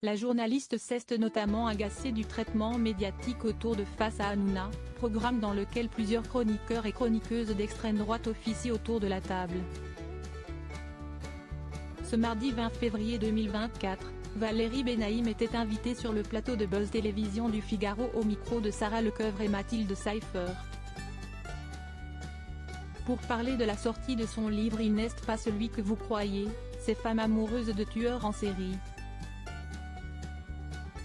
La journaliste s'est notamment agacée du traitement médiatique autour de Face à Hanouna, programme dans lequel plusieurs chroniqueurs et chroniqueuses d'extrême droite officient autour de la table. Ce mardi 20 février 2024, Valérie Benaïm était invitée sur le plateau de Buzz Télévision du Figaro au micro de Sarah Lecoeuvre et Mathilde Seifert. Pour parler de la sortie de son livre Il n'est pas celui que vous croyez, ces femmes amoureuses de tueurs en série.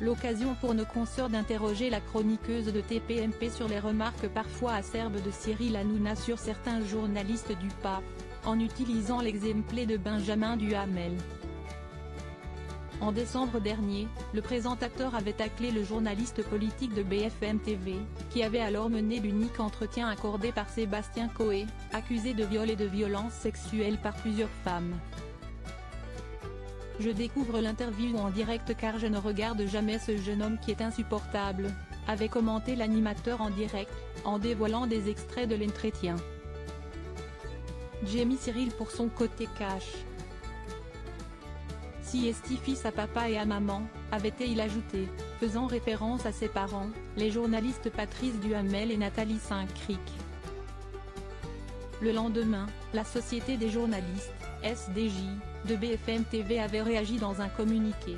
L'occasion pour nos consoeurs d'interroger la chroniqueuse de TPMP sur les remarques parfois acerbes de Cyril Hanouna sur certains journalistes du PAF, en utilisant l'exemple de Benjamin Duhamel. En décembre dernier, le présentateur avait taclé le journaliste politique de BFM TV, qui avait alors mené l'unique entretien accordé par Sébastien Coé, accusé de viol et de violence sexuelle par plusieurs femmes. Je découvre l'interview en direct car je ne regarde jamais ce jeune homme qui est insupportable, avait commenté l'animateur en direct, en dévoilant des extraits de l'entretien. Jamie Cyril pour son côté cash. Si esti fils à papa et à maman, avait-il ajouté, faisant référence à ses parents, les journalistes Patrice Duhamel et Nathalie Saint-Cric. Le lendemain, la Société des journalistes, SDJ, de BFM TV avait réagi dans un communiqué.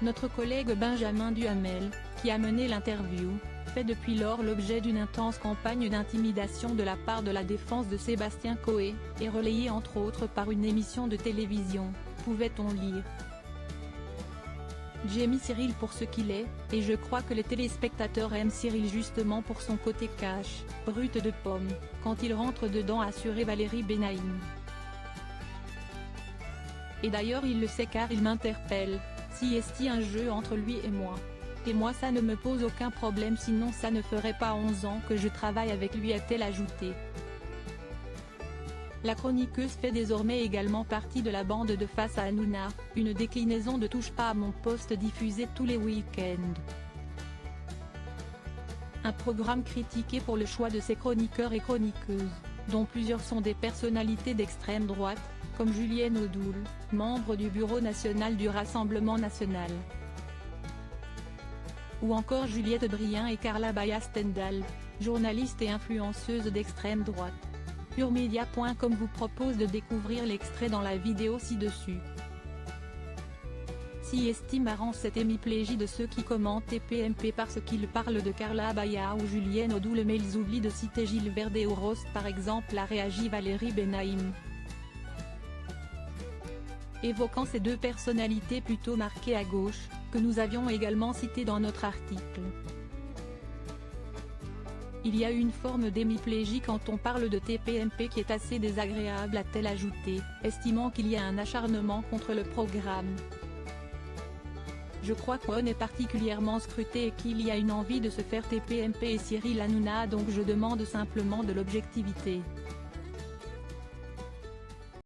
Notre collègue Benjamin Duhamel, qui a mené l'interview, fait depuis lors l'objet d'une intense campagne d'intimidation de la part de la défense de Sébastien Coé, et relayée entre autres par une émission de télévision, pouvait-on lire. Jamie Cyril pour ce qu'il est, et je crois que les téléspectateurs aiment Cyril justement pour son côté cash, brut de pomme, quand il rentre dedans, a assuré Valérie Benaïm. Et d'ailleurs il le sait car il m'interpelle, si est-il un jeu entre lui et moi. Et moi ça ne me pose aucun problème sinon ça ne ferait pas 11 ans que je travaille avec lui, a-t-elle ajouté. La chroniqueuse fait désormais également partie de la bande de Face à Hanouna, une déclinaison de Touche pas à mon poste diffusée tous les week-ends. Un programme critiqué pour le choix de ses chroniqueurs et chroniqueuses, dont plusieurs sont des personnalités d'extrême droite, comme Julienne Audoul, membre du Bureau national du Rassemblement national. Ou encore Juliette Brien et Carla Baya-Stendhal, journalistes et influenceuses d'extrême droite. Urmedia.com vous propose de découvrir l'extrait dans la vidéo ci-dessus. Si estime marrant cette hémiplégie de ceux qui commentent TPMP parce qu'ils parlent de Carla Baya ou Julienne Audoul, mais ils oublient de citer Gilles Verdez ou Rost par exemple, a réagi Valérie Benaïm. Évoquant ces deux personnalités plutôt marquées à gauche, que nous avions également citées dans notre article. Il y a une forme d'hémiplégie quand on parle de TPMP qui est assez désagréable, a-t-elle ajouté, estimant qu'il y a un acharnement contre le programme. Je crois qu'on est particulièrement scruté et qu'il y a une envie de se faire TPMP et Cyril Hanouna, donc je demande simplement de l'objectivité.